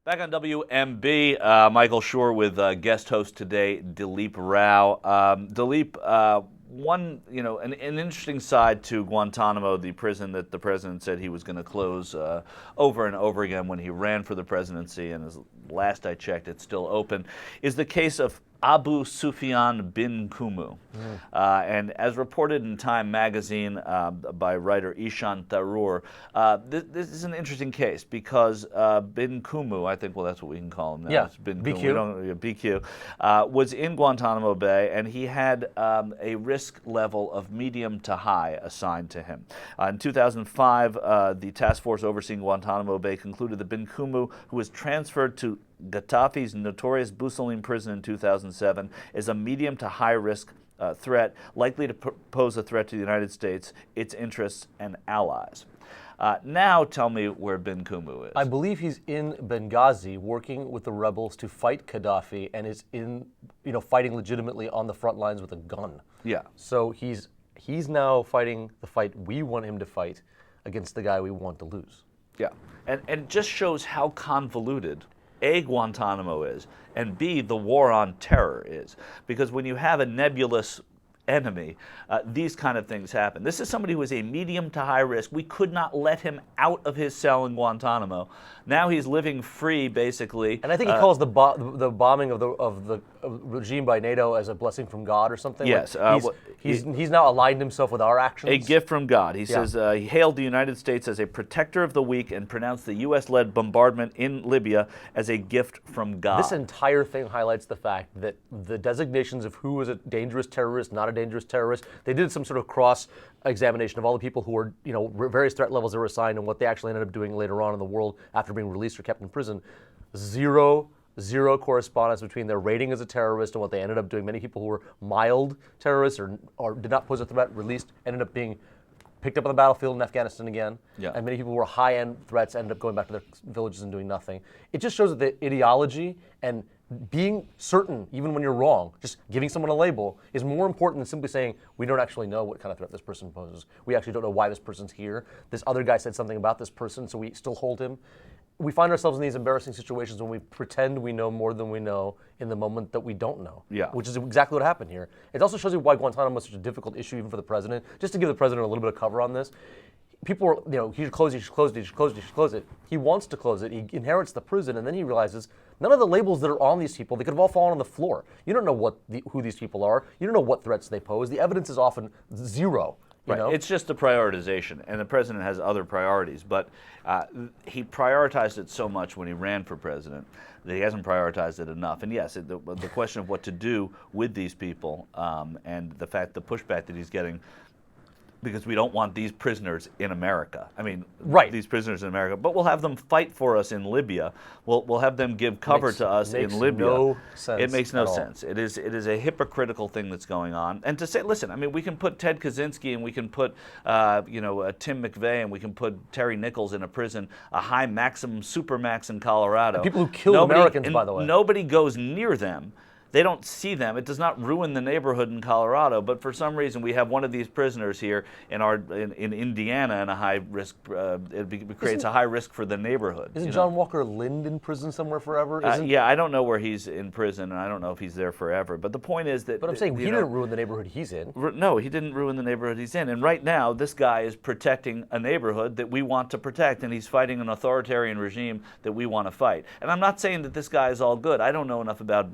Back on WMB, Michael Shure with guest host today, Dileep Rao. Dileep, an interesting side to Guantanamo, the prison that the president said he was going to close over and over again when he ran for the presidency, and as last I checked, it's still open, is the case of Abu Sufyan bin Kumu. And as reported in Time magazine by writer Ishan Tharoor, this is an interesting case because bin Kumu, I think, well, that's what we can call him now. Yeah, it's bin BQ. BQ, was in Guantanamo Bay, and he had a risk level of medium to high assigned to him. In 2005, the task force overseeing Guantanamo Bay concluded that bin Kumu, who was transferred to Gaddafi's notorious Bussolene prison in 2007, is a medium to high risk threat, likely to pose a threat to the United States, its interests, and allies. Now tell me where bin Kumu is. I believe he's in Benghazi working with the rebels to fight Gaddafi and is in, fighting legitimately on the front lines with a gun. Yeah. So he's now fighting the fight we want him to fight against the guy we want to lose. Yeah. And it just shows how convoluted A, Guantanamo is, and B, the war on terror is. Because when you have a nebulous enemy, these kind of things happen. This is somebody who is a medium to high risk. We could not let him out of his cell in Guantanamo. Now he's living free, basically. And I think he calls the bombing of the regime by NATO as a blessing from God or something. Yes. He's now aligned himself with our actions. A gift from God. He says he hailed the United States as a protector of the weak and pronounced the U.S.-led bombardment in Libya as a gift from God. This entire thing highlights the fact that the designations of who is a dangerous terrorist, not a dangerous terrorist, they did some sort of cross-examination of all the people who were, various threat levels they were assigned and what they actually ended up doing later on in the world after being released or kept in prison. Zero correspondence between their rating as a terrorist and what they ended up doing. Many people who were mild terrorists or did not pose a threat, released, ended up being picked up on the battlefield in Afghanistan again. Yeah. And many people who were high-end threats ended up going back to their villages and doing nothing. It just shows that the ideology and being certain, even when you're wrong, just giving someone a label, is more important than simply saying, we don't actually know what kind of threat this person poses. We actually don't know why this person's here. This other guy said something about this person, so we still hold him. We find ourselves in these embarrassing situations when we pretend we know more than we know in the moment that we don't know, which is exactly what happened here. It also shows you why Guantanamo is such a difficult issue even for the president. Just to give the president a little bit of cover on this, people were, he should close it, he should close it, he should close it, he should close it. He wants to close it, he inherits the prison, and then he realizes none of the labels that are on these people, they could have all fallen on the floor. You don't know who these people are, you don't know what threats they pose, the evidence is often zero. Right. It's just a prioritization, and the president has other priorities, but he prioritized it so much when he ran for president that he hasn't prioritized it enough. And yes, the question of what to do with these people and the pushback that he's getting, because we don't want these prisoners in America. I mean, these prisoners in America, but we'll have them fight for us in Libya. We'll have them give cover to us in Libya. No sense it makes no sense. It is a hypocritical thing that's going on. And to say, listen, I mean, we can put Ted Kaczynski and we can put, Tim McVeigh and we can put Terry Nichols in a prison, a high maximum supermax in Colorado. And people who kill Americans, by the way. Nobody goes near them. They don't see them. It does not ruin the neighborhood in Colorado, but for some reason we have one of these prisoners here in Indiana, and a high risk. It creates a high risk for the neighborhood. Isn't John Walker Lind in prison somewhere forever? Yeah, I don't know where he's in prison, and I don't know if he's there forever. But the point is that. But I'm saying he didn't ruin the neighborhood he's in. No, he didn't ruin the neighborhood he's in. And right now, this guy is protecting a neighborhood that we want to protect, and he's fighting an authoritarian regime that we want to fight. And I'm not saying that this guy is all good. I don't know enough about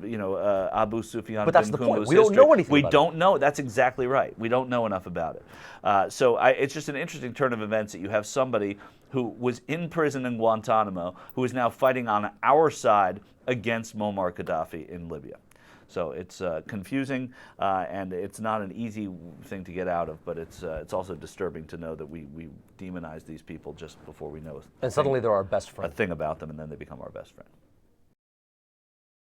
Abu Sufyan. But that's the point. We don't know anything. We don't know. That's exactly right. We don't know enough about it. So it's just an interesting turn of events that you have somebody who was in prison in Guantanamo who is now fighting on our side against Muammar Gaddafi in Libya. So it's confusing, and it's not an easy thing to get out of, but it's also disturbing to know that we demonize these people just before we know and suddenly they're our best friend. A thing about them, and then they become our best friend.